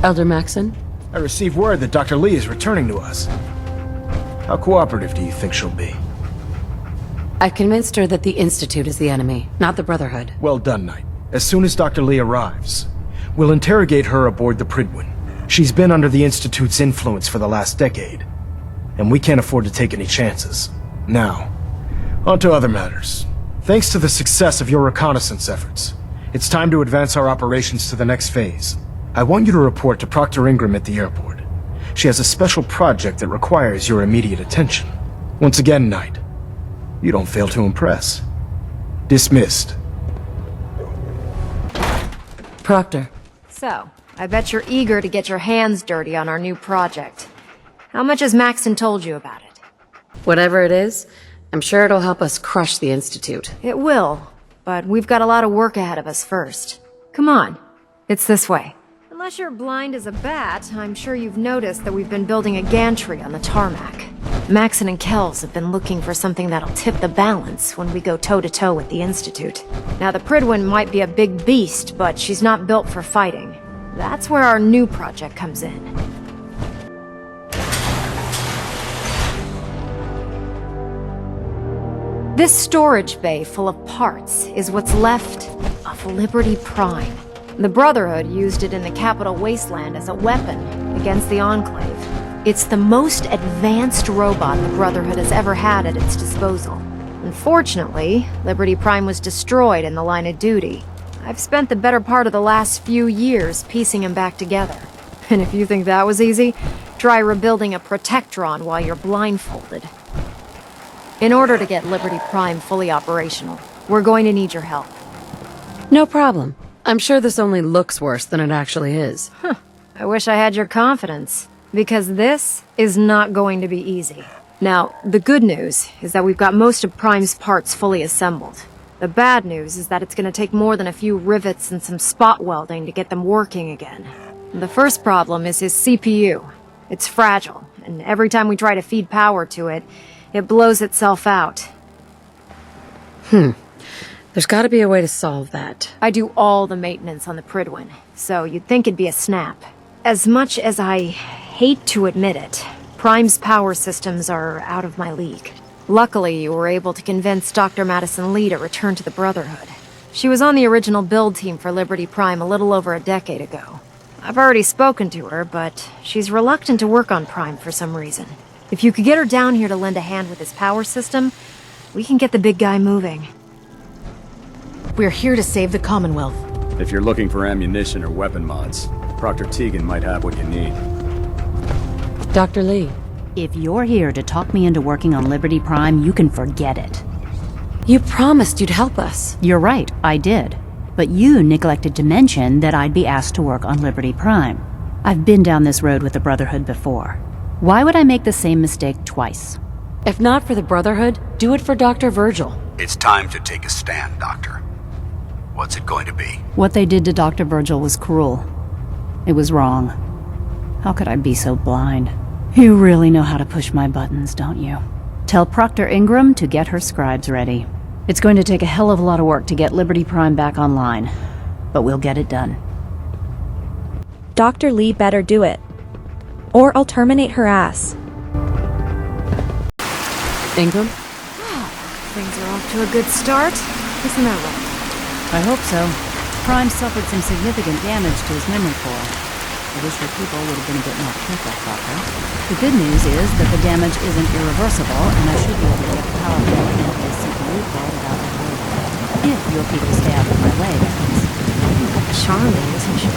Elder Maxon? I received word that Dr. Lee is returning to us. How cooperative do you think she'll be? I've convinced her that the Institute is the enemy, not the Brotherhood. Well done, Knight. As soon as Dr. Lee arrives, we'll interrogate her aboard the Prydwen. She's been under the Institute's influence for the last decade, and we can't afford to take any chances. Now, on to other matters. Thanks to the success of your reconnaissance efforts, it's time to advance our operations to the next phase. I want you to report to Proctor Ingram at the airport. She has a special project that requires your immediate attention. Once again, Knight, you don't fail to impress. Dismissed. Proctor. So, I bet you're eager to get your hands dirty on our new project. How much has Maxon told you about it? Whatever it is, I'm sure it'll help us crush the Institute. It will, but we've got a lot of work ahead of us first. Come on, it's this way. Unless you're blind as a bat, I'm sure you've noticed that we've been building a gantry on the tarmac. Maxon and Kells have been looking for something that'll tip the balance when we go toe-to-toe with the Institute. Now, the Prydwen might be a big beast, but she's not built for fighting. That's where our new project comes in. This storage bay full of parts is what's left of Liberty Prime. The Brotherhood used it in the Capital Wasteland as a weapon against the Enclave. It's the most advanced robot the Brotherhood has ever had at its disposal. Unfortunately, Liberty Prime was destroyed in the line of duty. I've spent the better part of the last few years piecing him back together. And if you think that was easy, try rebuilding a Protectron while you're blindfolded. In order to get Liberty Prime fully operational, we're going to need your help. No problem. I'm sure this only looks worse than it actually is. I wish I had your confidence, because this is not going to be easy. Now, the good news is that we've got most of Prime's parts fully assembled. The bad news is that it's going to take more than a few rivets and some spot welding to get them working again. The first problem is his CPU. It's fragile, and every time we try to feed power to it, it blows itself out. There's gotta be a way to solve that. I do all the maintenance on the Prydwen, so you'd think it'd be a snap. As much as I hate to admit it, Prime's power systems are out of my league. Luckily, you were able to convince Dr. Madison Lee to return to the Brotherhood. She was on the original build team for Liberty Prime a little over a decade ago. I've already spoken to her, but she's reluctant to work on Prime for some reason. If you could get her down here to lend a hand with his power system, we can get the big guy moving. We're here to save the Commonwealth. If you're looking for ammunition or weapon mods, Proctor Tegan might have what you need. Dr. Lee, If you're here to talk me into working on Liberty Prime, you can forget it. you promised you'd help us. You're right, I did. But you neglected to mention that I'd be asked to work on Liberty Prime. I've been down this road with the Brotherhood before. Why would I make the same mistake twice? If not for the Brotherhood, do it for Dr. Virgil. It's time to take a stand, Doctor. What's it going to be? What they did to Dr. Virgil was cruel. It was wrong. How could I be so blind? You really know how to push my buttons, don't you? Tell Proctor Ingram to get her scribes ready. It's going to take a hell of a lot of work to get Liberty Prime back online, but we'll get it done. Dr. Lee better do it. Or I'll terminate her ass. Ingram? Things are off to a good start, isn't that right? I hope so. Prime suffered some significant damage to his memory core. I wish her people would have been a bit more careful, Proctor. The good news is that the damage isn't irreversible, and I should be able to get the power going into the CPU core without a delay. If your people stay out of my way, that is. Charming, isn't she?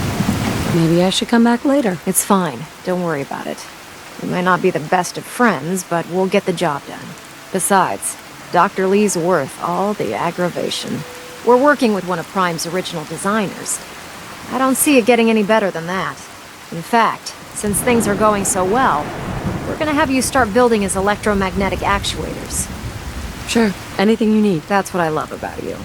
Maybe I should come back later. It's fine. Don't worry about it. We might not be the best of friends, but we'll get the job done. Besides, Dr. Lee's worth all the aggravation. We're working with one of Prime's original designers. I don't see it getting any better than that. In fact, since things are going so well, we're gonna have you start building his electromagnetic actuators. Sure, anything you need. That's what I love about you.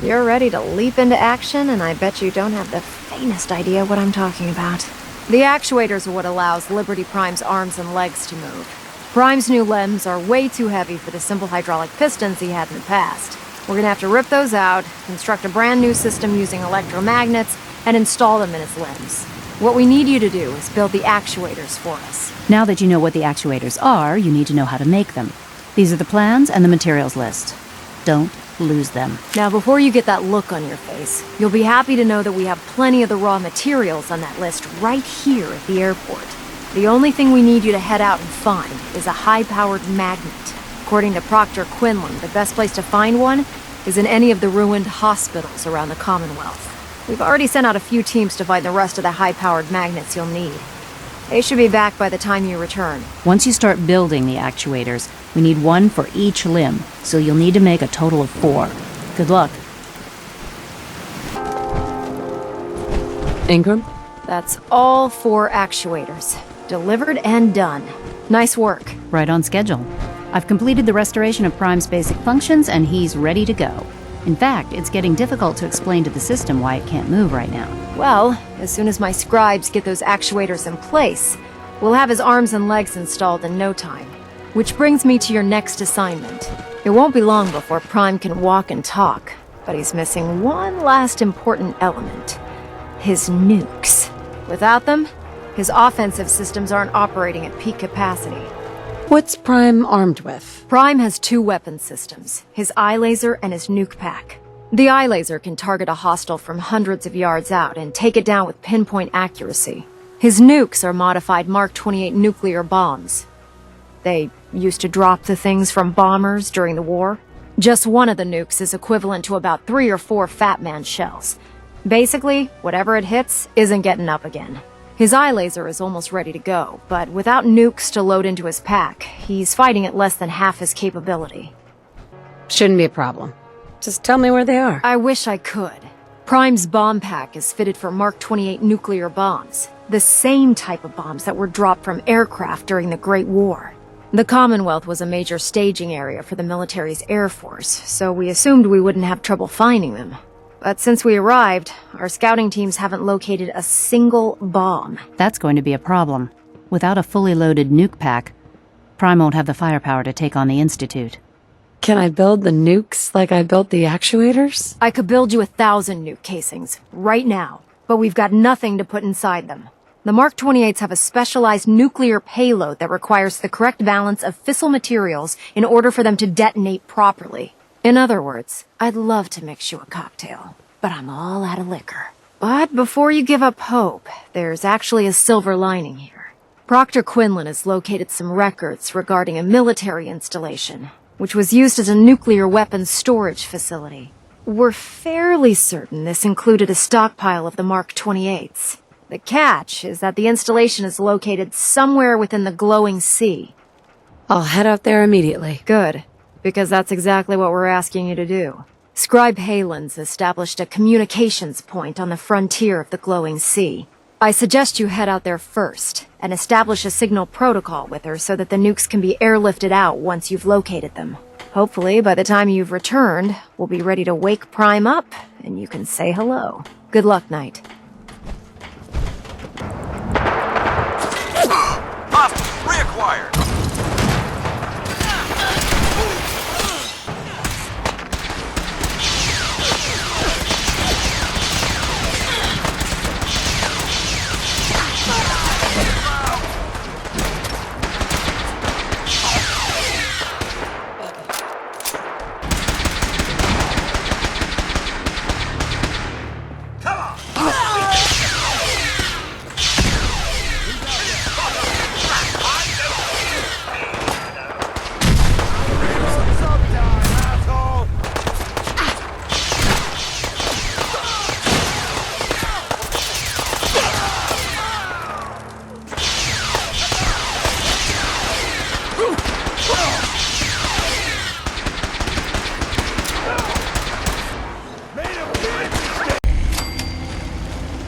You're ready to leap into action, and I bet you don't have the faintest idea what I'm talking about. The actuators are what allows Liberty Prime's arms and legs to move. Prime's new limbs are way too heavy for the simple hydraulic pistons he had in the past. We're gonna have to rip those out, construct a brand new system using electromagnets, and install them in his limbs. What we need you to do is build the actuators for us. Now that you know what the actuators are, you need to know how to make them. These are the plans and the materials list. Don't lose them. Now, before you get that look on your face, you'll be happy to know that we have plenty of the raw materials on that list right here at the airport. The only thing we need you to head out and find is a high-powered magnet. According to Proctor Quinlan, the best place to find one is in any of the ruined hospitals around the Commonwealth. We've already sent out a few teams to find the rest of the high-powered magnets you'll need. They should be back by the time you return. Once you start building the actuators, we need one for each limb, so you'll need to make a total of 4. Good luck. Ingram? That's all 4 actuators. Delivered and done. Nice work. Right on schedule. I've completed the restoration of Prime's basic functions, and he's ready to go. In fact, it's getting difficult to explain to the system why it can't move right now. Well, as soon as my scribes get those actuators in place, we'll have his arms and legs installed in no time. Which brings me to your next assignment. It won't be long before Prime can walk and talk, but he's missing one last important element. His nukes. Without them, his offensive systems aren't operating at peak capacity. What's Prime armed with? Prime has 2 weapon systems, his eye laser and his nuke pack. The eye laser can target a hostile from hundreds of yards out and take it down with pinpoint accuracy. His nukes are modified Mark 28 nuclear bombs. They used to drop the things from bombers during the war. Just one of the nukes is equivalent to about 3 or 4 Fat Man shells. Basically, whatever it hits isn't getting up again. His eye laser is almost ready to go, but without nukes to load into his pack, he's fighting at less than half his capability. Shouldn't be a problem. Just tell me where they are. I wish I could. Prime's bomb pack is fitted for Mark 28 nuclear bombs, the same type of bombs that were dropped from aircraft during the Great War. The Commonwealth was a major staging area for the military's Air Force, so we assumed we wouldn't have trouble finding them. But since we arrived, our scouting teams haven't located a single bomb. That's going to be a problem. Without a fully loaded nuke pack, Prime won't have the firepower to take on the Institute. Can I build the nukes like I built the actuators? I could build you 1,000 nuke casings, right now, but we've got nothing to put inside them. The Mark 28s have a specialized nuclear payload that requires the correct balance of fissile materials in order for them to detonate properly. In other words, I'd love to mix you a cocktail, but I'm all out of liquor. But before you give up hope, there's actually a silver lining here. Proctor Quinlan has located some records regarding a military installation, which was used as a nuclear weapons storage facility. We're fairly certain this included a stockpile of the Mark 28s. The catch is that the installation is located somewhere within the glowing sea. I'll head out there immediately. Good, because that's exactly what we're asking you to do. Scribe Halen's established a communications point on the frontier of the glowing sea. I suggest you head out there first, and establish a signal protocol with her so that the nukes can be airlifted out once you've located them. Hopefully, by the time you've returned, we'll be ready to wake Prime up, and you can say hello. Good luck, Knight. Hostile reacquired.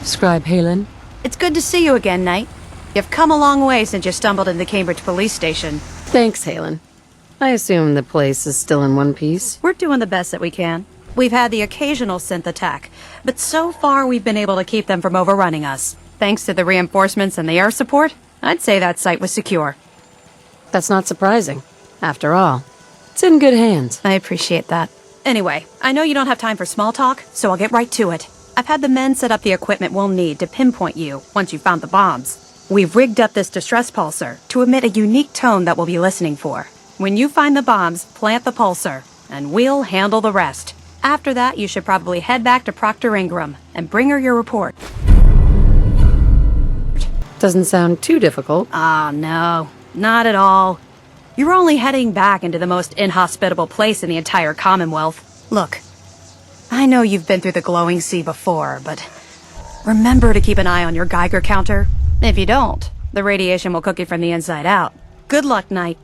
Scribe Halen? It's good to see you again, Knight. You've come a long way since you stumbled into the Cambridge police station. Thanks, Halen. I assume the place is still in one piece. We're doing the best that we can. We've had the occasional synth attack, but so far we've been able to keep them from overrunning us. Thanks to the reinforcements and the air support, I'd say that site was secure. That's not surprising. After all, it's in good hands. I appreciate that. Anyway, I know you don't have time for small talk, so I'll get right to it. I've had the men set up the equipment we'll need to pinpoint you once you've found the bombs. We've rigged up this distress pulsar to emit a unique tone that we'll be listening for. When you find the bombs, plant the pulsar, and we'll handle the rest. After that, you should probably head back to Proctor Ingram and bring her your report. Doesn't sound too difficult. Ah, no. Not at all. You're only heading back into the most inhospitable place in the entire Commonwealth. Look, I know you've been through the glowing sea before, but remember to keep an eye on your Geiger counter. If you don't, the radiation will cook you from the inside out. Good luck, Knight.